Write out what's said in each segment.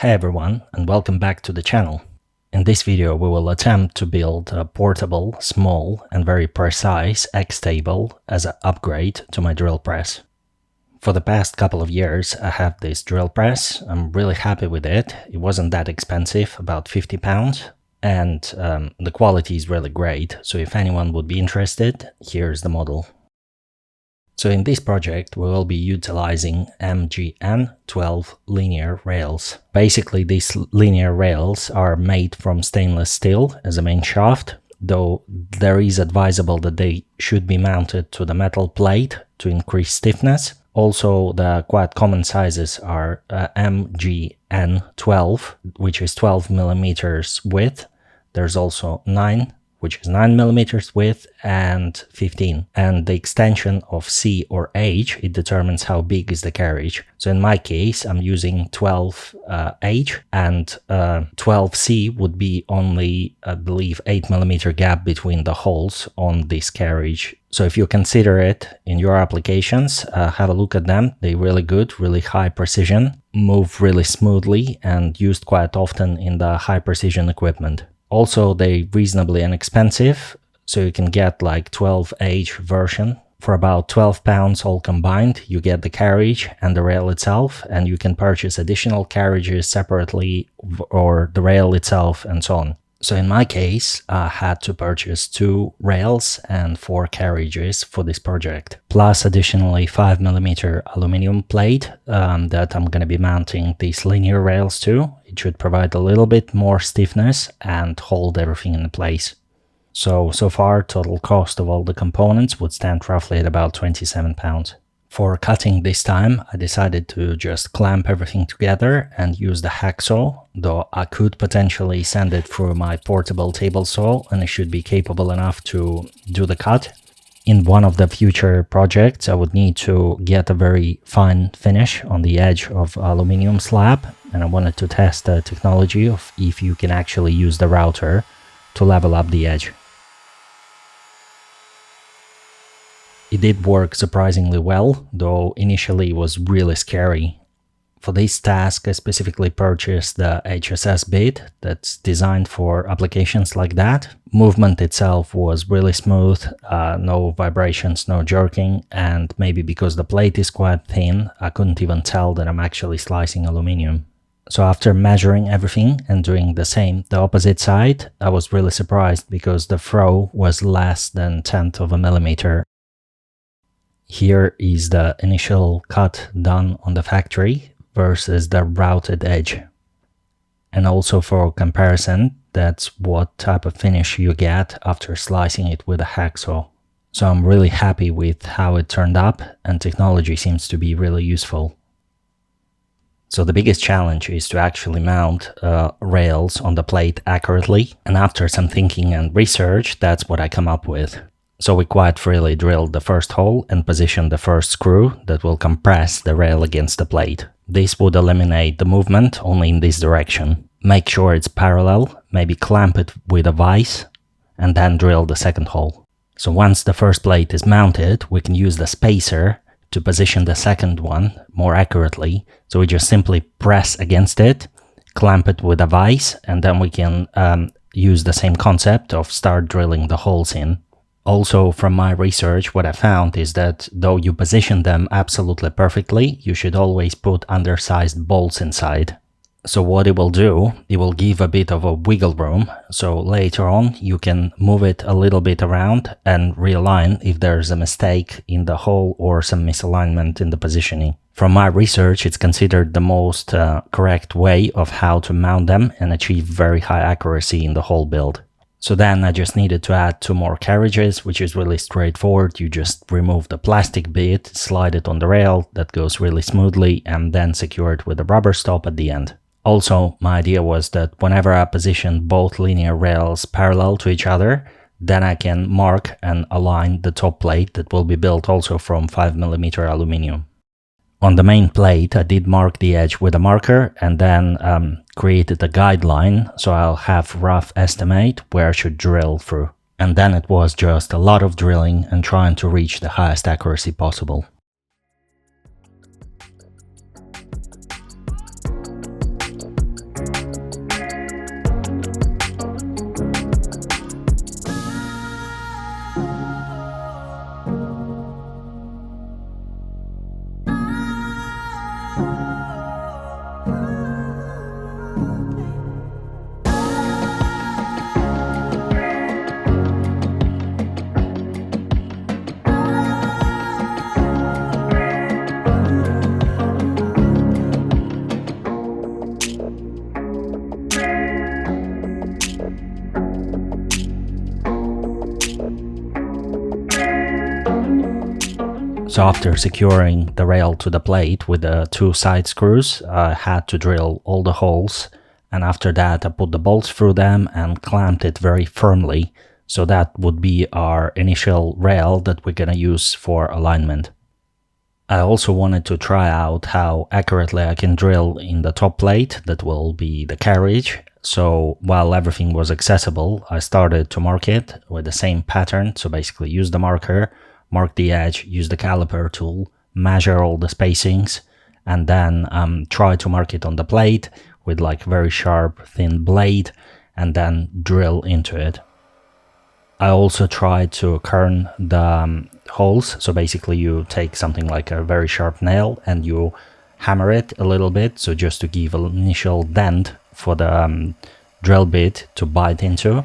Hey everyone, and welcome back to the channel. In this video we will attempt to build a portable, small and very precise X-table as an upgrade to my drill press. For the past couple of years I have this drill press. I'm really happy with it. It wasn't that expensive, about £50, and the quality is really great, so if anyone would be interested, here's the model. So in this project we will be utilizing MGN12 linear rails. Basically these linear rails are made from stainless steel as a main shaft, though there is advisable that they should be mounted to the metal plate to increase stiffness. Also the quite common sizes are MGN12, which is 12 millimeters width. There's also 9, which is 9 millimeters width, and 15. And the extension of C or H, it determines how big is the carriage. So in my case, I'm using 12H, and 12C would be only, I believe, 8 millimeter gap between the holes on this carriage. So if you consider it in your applications, have a look at them. They're really good, really high precision, move really smoothly, and used quite often in the high precision equipment. Also, they're reasonably inexpensive, so you can get like 12H version. For about £12 all combined, you get the carriage and the rail itself, and you can purchase additional carriages separately or the rail itself and so on. So in my case, I had to purchase 2 rails and 4 carriages for this project, plus additionally 5 millimeter aluminum plate that I'm going to be mounting these linear rails to. It should provide a little bit more stiffness and hold everything in place. So far, total cost of all the components would stand roughly at about £27. For cutting this time, I decided to just clamp everything together and use the hacksaw, though I could potentially send it through my portable table saw and it should be capable enough to do the cut. In one of the future projects, I would need to get a very fine finish on the edge of aluminum slab, and I wanted to test the technology of if you can actually use the router to level up the edge. It did work surprisingly well, though initially it was really scary. For this task, I specifically purchased the HSS bit that's designed for applications like that. Movement itself was really smooth, no vibrations, no jerking, and maybe because the plate is quite thin, I couldn't even tell that I'm actually slicing aluminum. So after measuring everything and doing the same the opposite side, I was really surprised because the throw was less than 1/10 of a millimeter. Here is the initial cut done on the factory versus the routed edge. And also for comparison, that's what type of finish you get after slicing it with a hacksaw. So I'm really happy with how it turned up, and technology seems to be really useful. So the biggest challenge is to actually mount rails on the plate accurately, and after some thinking and research, that's what I come up with. So we quite freely drilled the first hole and positioned the first screw that will compress the rail against the plate. This would eliminate the movement only in this direction. Make sure it's parallel, maybe clamp it with a vise, and then drill the second hole. So once the first plate is mounted, we can use the spacer to position the second one more accurately. So we just simply press against it, clamp it with a vise, and then we can use the same concept of start drilling the holes in. Also, from my research, what I found is that though you position them absolutely perfectly, you should always put undersized bolts inside. So what it will do, it will give a bit of a wiggle room, so later on you can move it a little bit around and realign if there's a mistake in the hole or some misalignment in the positioning. From my research, it's considered the most correct way of how to mount them and achieve very high accuracy in the whole build. So then I just needed to add 2 more carriages, which is really straightforward. You just remove the plastic bit, slide it on the rail, that goes really smoothly, and then secure it with a rubber stop at the end. Also, my idea was that whenever I position both linear rails parallel to each other, then I can mark and align the top plate that will be built also from 5 millimeter aluminum. On the main plate, I did mark the edge with a marker and then created a guideline, so I'll have rough estimate where I should drill through. And then it was just a lot of drilling and trying to reach the highest accuracy possible. So after securing the rail to the plate with the two side screws, I had to drill all the holes, and after that I put the bolts through them and clamped it very firmly, so that would be our initial rail that we're gonna use for alignment. I also wanted to try out how accurately I can drill in the top plate that will be the carriage. So while everything was accessible, I started to mark it with the same pattern. So basically use the marker, mark the edge, use the caliper tool, measure all the spacings, and then try to mark it on the plate with like very sharp thin blade, and then drill into it. I also tried to kern the holes. So basically you take something like a very sharp nail and you hammer it a little bit, so just to give an initial dent for the drill bit to bite into,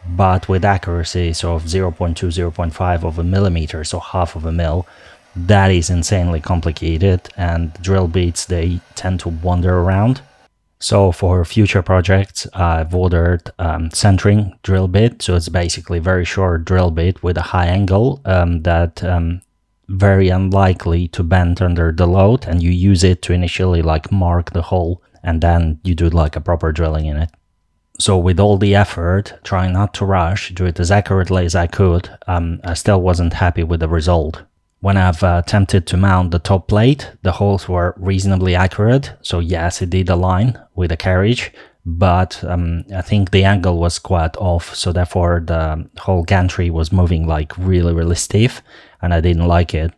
but with accuracies of 0.2, 0.5 of a millimeter, so half of a mil. That is insanely complicated, and drill bits, they tend to wander around. So for future projects, I've ordered centering drill bit. So it's basically very short drill bit with a high angle that very unlikely to bend under the load, and you use it to initially like mark the hole, and then you do like a proper drilling in it. So with all the effort, trying not to rush, do it as accurately as I could, I still wasn't happy with the result. When I've attempted to mount the top plate, the holes were reasonably accurate. So yes, it did align with the carriage, but I think the angle was quite off. So therefore the whole gantry was moving like really stiff, and I didn't like it.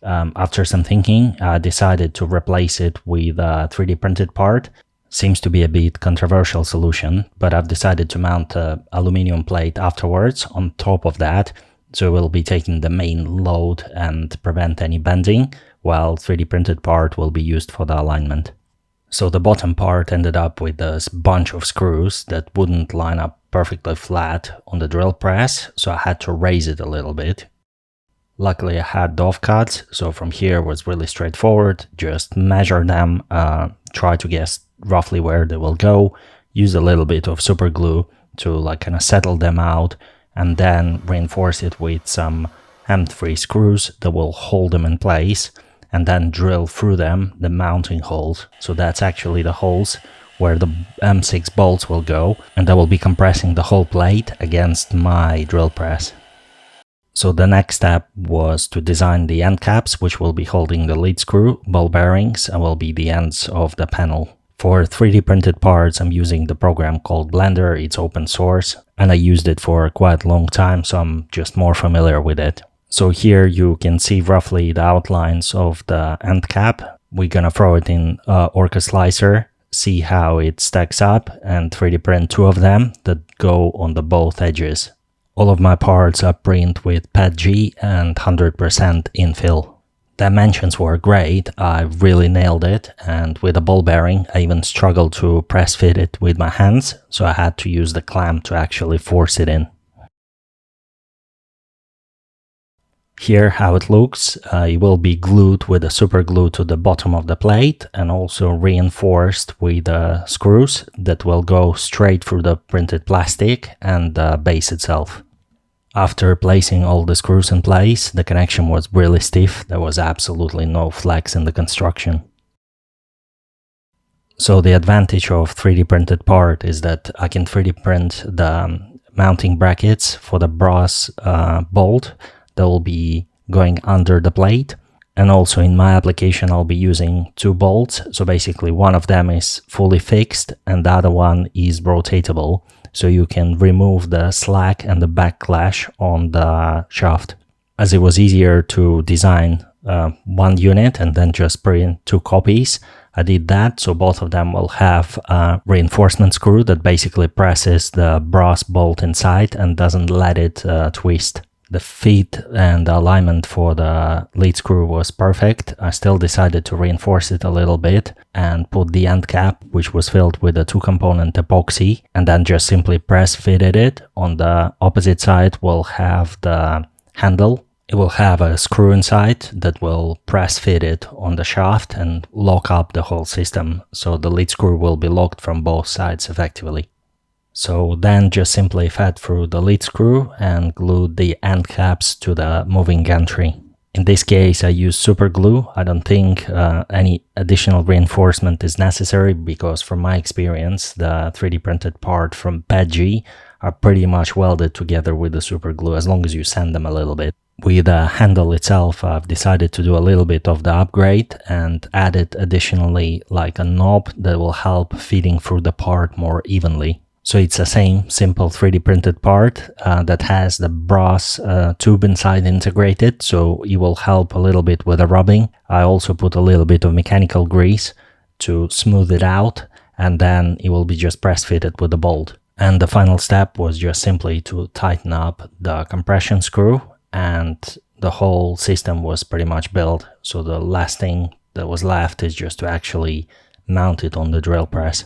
After some thinking, I decided to replace it with a 3D printed part. Seems to be a bit controversial solution, but I've decided to mount an aluminum plate afterwards on top of that. So we'll be taking the main load and prevent any bending, while 3D printed part will be used for the alignment. So the bottom part ended up with this bunch of screws that wouldn't line up perfectly flat on the drill press, so I had to raise it a little bit. Luckily I had the offcuts, so from here was really straightforward. Just measure them, try to guess roughly where they will go, use a little bit of super glue to like kind of settle them out, and then reinforce it with some M3 screws that will hold them in place, and then drill through them the mounting holes. So that's actually the holes where the M6 bolts will go, and that will be compressing the whole plate against my drill press. So the next step was to design the end caps, which will be holding the lead screw, ball bearings, and will be the ends of the panel. For 3D printed parts, I'm using the program called Blender. It's open source, and I used it for quite a long time, so I'm just more familiar with it. So here you can see roughly the outlines of the end cap. We're gonna throw it in Orca Slicer, see how it stacks up, and 3D print two of them that go on the both edges. All of my parts are printed with PETG and 100% infill. Dimensions were great, I really nailed it, and with a ball bearing I even struggled to press fit it with my hands, so I had to use the clamp to actually force it in. Here how it looks, it will be glued with a super glue to the bottom of the plate, and also reinforced with screws that will go straight through the printed plastic and the base itself. After placing all the screws in place, the connection was really stiff. There was absolutely no flex in the construction. So the advantage of 3D printed part is that I can 3D print the mounting brackets for the brass bolt that will be going under the plate. And also in my application, I'll be using two bolts. So basically one of them is fully fixed and the other one is rotatable. So you can remove the slack and the backlash on the shaft. As it was easier to design one unit and then just print two copies, I did that. So both of them will have a reinforcement screw that basically presses the brass bolt inside and doesn't let it twist. The fit and the alignment for the lead screw was perfect. I still decided to reinforce it a little bit and put the end cap, which was filled with a 2-component epoxy, and then just simply press fitted it. On the opposite side we'll have the handle. It will have a screw inside that will press fit it on the shaft and lock up the whole system, so the lead screw will be locked from both sides effectively. So then just simply fed through the lead screw and glued the end caps to the moving gantry. In this case I used super glue. I don't think any additional reinforcement is necessary, because from my experience the 3D printed part from PETG are pretty much welded together with the super glue as long as you sand them a little bit. With the handle itself, I've decided to do a little bit of the upgrade and added additionally like a knob that will help feeding through the part more evenly. So it's the same simple 3D printed part that has the brass tube inside integrated, so it will help a little bit with the rubbing. I also put a little bit of mechanical grease to smooth it out, and then it will be just press fitted with a bolt. And the final step was just simply to tighten up the compression screw, and the whole system was pretty much built. So the last thing that was left is just to actually mount it on the drill press.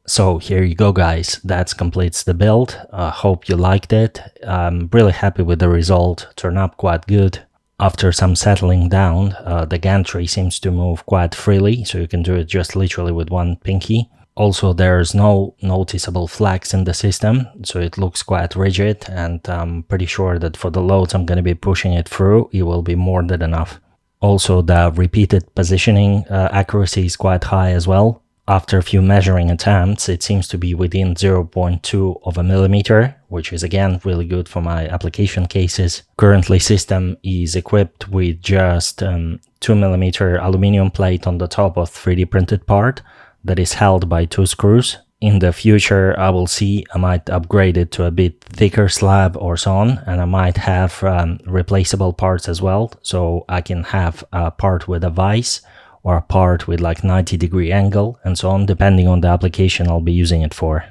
So here you go guys, that completes the build. Hope you liked it. I'm really happy with the result, turned up quite good. After some settling down, the gantry seems to move quite freely, so you can do it just literally with one pinky. Also there's no noticeable flex in the system, so it looks quite rigid, and I'm pretty sure that for the loads I'm going to be pushing it through, it will be more than enough. Also the repeated positioning accuracy is quite high as well. After a few measuring attempts, it seems to be within 0.2 of a millimeter, which is again really good for my application cases. Currently system is equipped with just 2mm aluminum plate on the top of 3D printed part that is held by 2 screws. In the future I will see, I might upgrade it to a bit thicker slab or so on, and I might have replaceable parts as well, so I can have a part with a vise or a part with like 90-degree angle and so on, depending on the application I'll be using it for.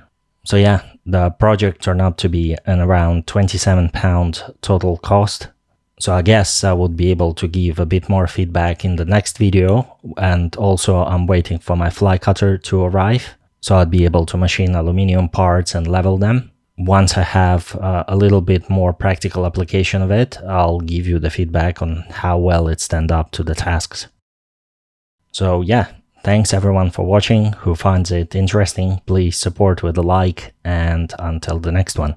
So yeah, the project turned out to be an around £27 total cost. So I guess I would be able to give a bit more feedback in the next video, and also I'm waiting for my fly cutter to arrive, so I'd be able to machine aluminium parts and level them. Once I have a little bit more practical application of it, I'll give you the feedback on how well it stands up to the tasks. So yeah, thanks everyone for watching. Who finds it interesting, please support with a like, and until the next one.